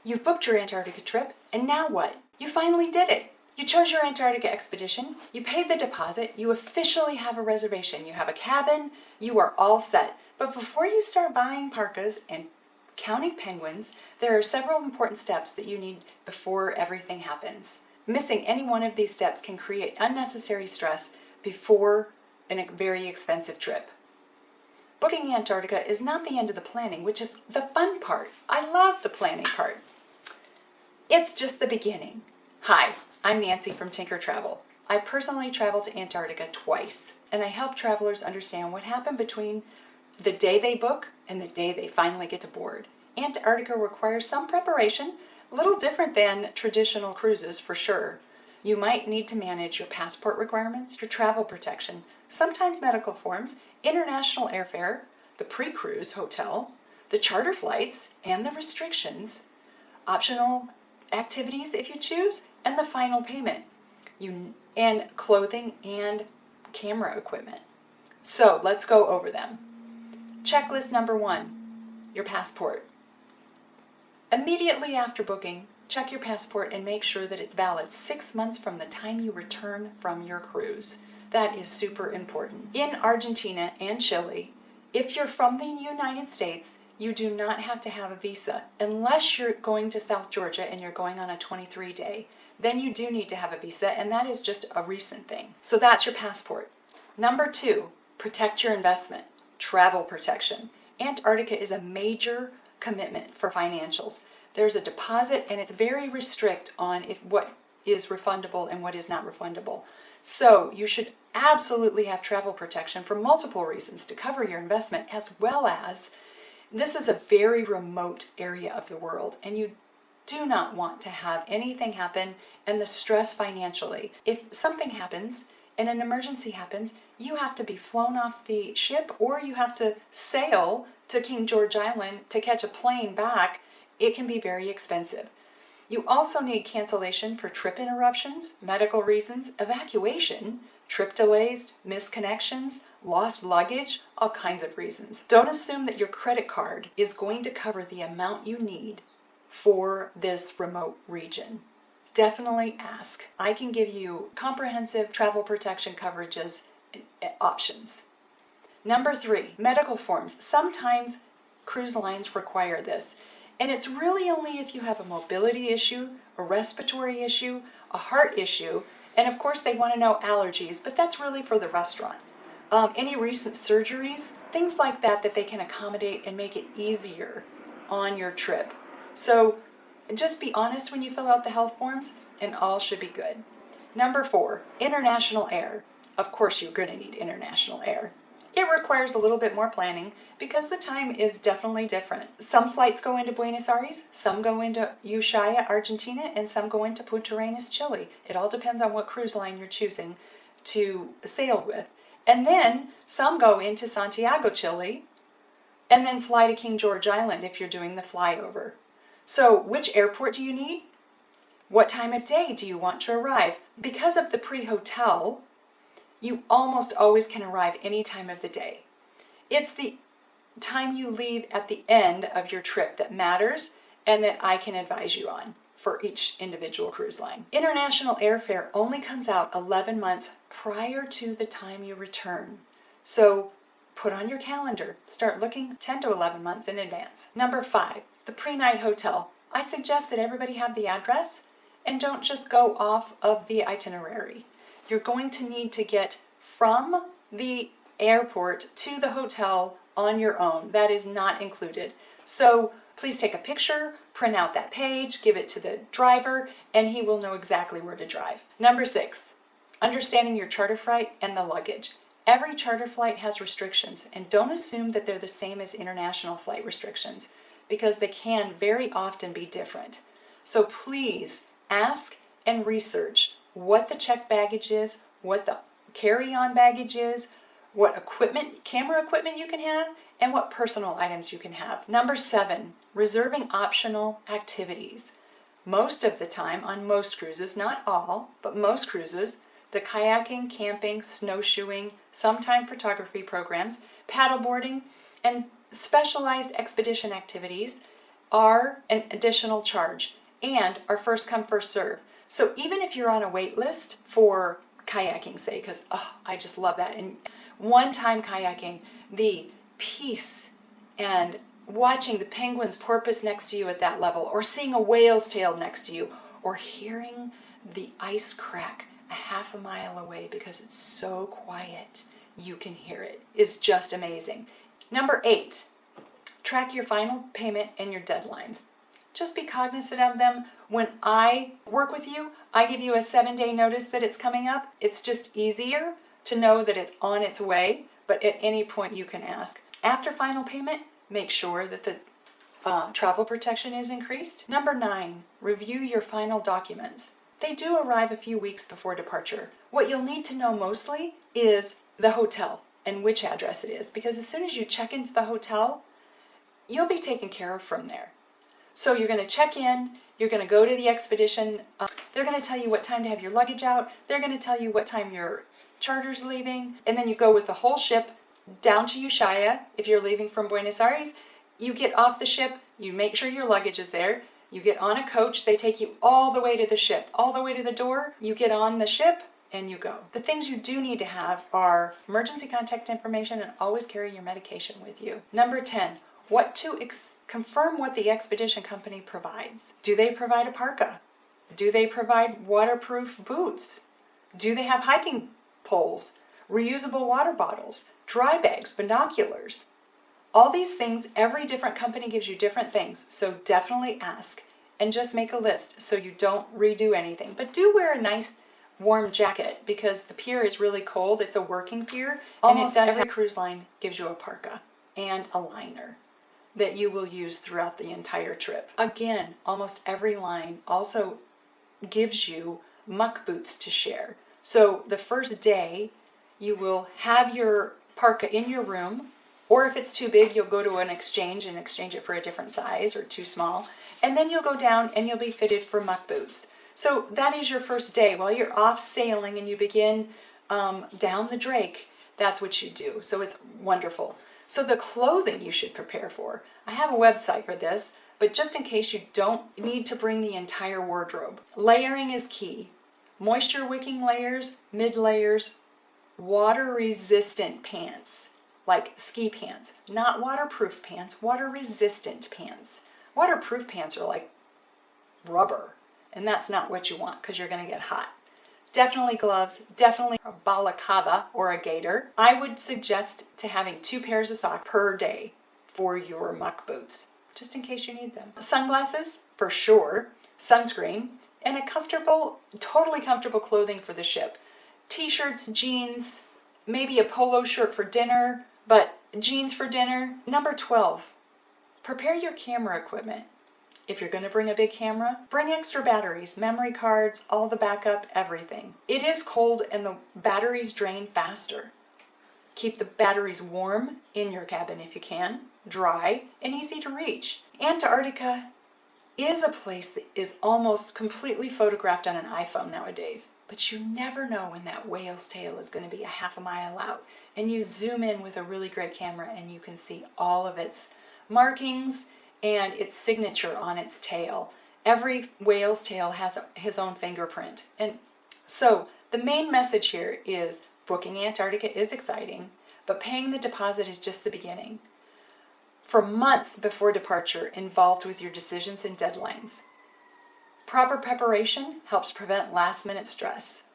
You've booked your Antarctica trip, and now what? You finally did it. You chose your Antarctica expedition, you paid the deposit, you officially have a reservation, you have a cabin, you are all set. But before you start buying parkas and counting penguins, there are several important steps that you need before everything happens. Missing any one of these steps can create unnecessary stress before a very expensive trip. Booking Antarctica is not the end of the planning, which is the fun part. I love the planning part. It's just the beginning. Hi, I'm Nancy from Tinker Travel. I personally traveled to Antarctica twice, and I help travelers understand what happened between the day they book and the day they finally get to board. Antarctica requires some preparation, a little different than traditional cruises for sure. You might need to manage your passport requirements, your travel protection, sometimes medical forms, international airfare, the pre-cruise hotel, the charter flights, and the restrictions, optional activities if you choose, and the final payment, and clothing and camera equipment. So let's go over them. Checklist number 1, your passport. Immediately after booking, check your passport and make sure that it's valid 6 months from the time you return from your cruise. That is super important. In Argentina and Chile, if you're from the United States, you do not have to have a visa unless you're going to South Georgia and you're going on a 23-day. Then you do need to have a visa, and that is just a recent thing. So that's your passport. Number 2, protect your investment. Travel protection. Antarctica is a major commitment for financials. There's a deposit, and it's very strict on what is refundable and what is not refundable. So you should absolutely have travel protection for multiple reasons to cover your investment, as well as this is a very remote area of the world, and you do not want to have anything happen and the stress financially. If something happens and an emergency happens, you have to be flown off the ship or you have to sail to King George Island to catch a plane back. It can be very expensive. You also need cancellation for trip interruptions, medical reasons, evacuation, trip delays, missed connections, lost luggage, all kinds of reasons. Don't assume that your credit card is going to cover the amount you need for this remote region. Definitely ask. I can give you comprehensive travel protection coverages options. Number 3, medical forms. Sometimes cruise lines require this, and it's really only if you have a mobility issue, a respiratory issue, a heart issue, and of course they want to know allergies, but that's really for the restaurant. Any recent surgeries, things like that they can accommodate and make it easier on your trip. So just be honest when you fill out the health forms and all should be good. Number 4, international air. Of course you're going to need international air. It requires a little bit more planning because the time is definitely different. Some flights go into Buenos Aires, some go into Ushuaia, Argentina, and some go into Punta Arenas, Chile. It all depends on what cruise line you're choosing to sail with. And then some go into Santiago, Chile, and then fly to King George Island if you're doing the flyover. So which airport do you need? What time of day do you want to arrive? Because of the pre-hotel, you almost always can arrive any time of the day. It's the time you leave at the end of your trip that matters and that I can advise you on for each individual cruise line. International airfare only comes out 11 months prior to the time you return. So put on your calendar, start looking 10 to 11 months in advance. Number 5, the pre-night hotel. I suggest that everybody have the address and don't just go off of the itinerary. You're going to need to get from the airport to the hotel on your own. That is not included. So please take a picture, print out that page, give it to the driver, and he will know exactly where to drive. Number 6, understanding your charter flight and the luggage. Every charter flight has restrictions, and don't assume that they're the same as international flight restrictions because they can very often be different. So please ask and research what the checked baggage is, what the carry-on baggage is, what equipment, camera equipment you can have, and what personal items you can have. Number 7, reserving optional activities. Most of the time on most cruises, not all, but most cruises, the kayaking, camping, snowshoeing, sometime photography programs, paddleboarding, and specialized expedition activities are an additional charge and are first come, first serve. So even if you're on a wait list for kayaking, say, because I just love that. And one-time kayaking, the peace and watching the penguin's porpoise next to you at that level, or seeing a whale's tail next to you, or hearing the ice crack a half a mile away because it's so quiet you can hear it, is just amazing. Number 8, track your final payment and your deadlines. Just be cognizant of them. When I work with you, I give you a 7-day notice that it's coming up. It's just easier to know that it's on its way, but at any point you can ask. After final payment, make sure that the travel protection is increased. Number 9, review your final documents. They do arrive a few weeks before departure. What you'll need to know mostly is the hotel and which address it is, because as soon as you check into the hotel, you'll be taken care of from there. So you're going to check in, you're going to go to the expedition, they're going to tell you what time to have your luggage out, they're going to tell you what time your charter's leaving, and then you go with the whole ship down to Ushuaia. If you're leaving from Buenos Aires, you get off the ship, you make sure your luggage is there, you get on a coach, they take you all the way to the ship, all the way to the door, you get on the ship, and you go. The things you do need to have are emergency contact information, and always carry your medication with you. Number 10, confirm what the expedition company provides. Do they provide a parka? Do they provide waterproof boots? Do they have hiking poles, reusable water bottles, dry bags, binoculars? All these things, every different company gives you different things, so definitely ask and just make a list so you don't redo anything. But do wear a nice warm jacket, because the pier is really cold. It's a working pier, almost every cruise line gives you a parka and a liner that you will use throughout the entire trip. Again, almost every line also gives you muck boots to share. So the first day you will have your parka in your room, or if it's too big, you'll go to an exchange and exchange it for a different size or too small. And then you'll go down and you'll be fitted for muck boots. So that is your first day. While you're off sailing and you begin down the Drake, that's what you do. So it's wonderful. So the clothing you should prepare for. I have a website for this, but just in case you don't need to bring the entire wardrobe. Layering is key. Moisture wicking layers, mid layers, water resistant pants, like ski pants. Not waterproof pants, water resistant pants. Waterproof pants are like rubber, and that's not what you want because you're going to get hot. Definitely gloves, definitely a balaclava or a gaiter. I would suggest to having 2 pairs of socks per day for your muck boots, just in case you need them. Sunglasses, for sure, sunscreen, and a comfortable, totally comfortable clothing for the ship. T-shirts, jeans, maybe a polo shirt for dinner, but jeans for dinner. Number 12, prepare your camera equipment. If you're going to bring a big camera, bring extra batteries, memory cards, all the backup, everything. It is cold and the batteries drain faster. Keep the batteries warm in your cabin if you can, dry, and easy to reach. Antarctica is a place that is almost completely photographed on an iPhone nowadays, but you never know when that whale's tail is going to be a half a mile out, and you zoom in with a really great camera and you can see all of its markings and its signature on its tail. Every whale's tail has his own fingerprint. And so the main message here is booking Antarctica is exciting, but paying the deposit is just the beginning. For months before departure, involved with your decisions and deadlines. Proper preparation helps prevent last-minute stress.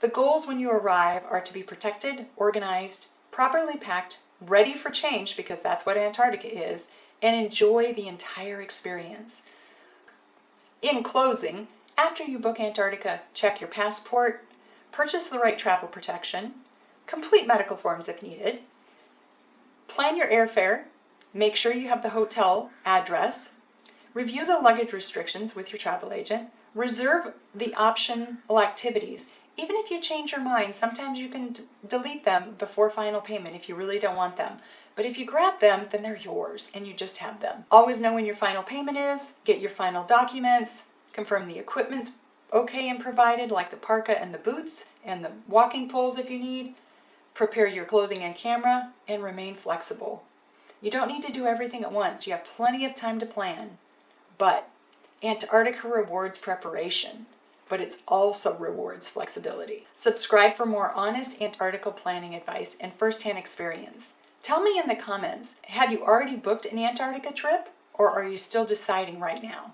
The goals when you arrive are to be protected, organized, properly packed, ready for change, because that's what Antarctica is, and enjoy the entire experience. In closing, after you book Antarctica, check your passport, purchase the right travel protection, complete medical forms if needed, plan your airfare, make sure you have the hotel address, review the luggage restrictions with your travel agent, reserve the optional activities. Even if you change your mind, sometimes you can delete them before final payment if you really don't want them. But if you grab them, then they're yours and you just have them. Always know when your final payment is, get your final documents, confirm the equipment's okay and provided, like the parka and the boots and the walking poles if you need. Prepare your clothing and camera and remain flexible. You don't need to do everything at once. You have plenty of time to plan. But Antarctica rewards preparation, but it also rewards flexibility. Subscribe for more honest Antarctica planning advice and firsthand experience. Tell me in the comments, have you already booked an Antarctica trip, or are you still deciding right now?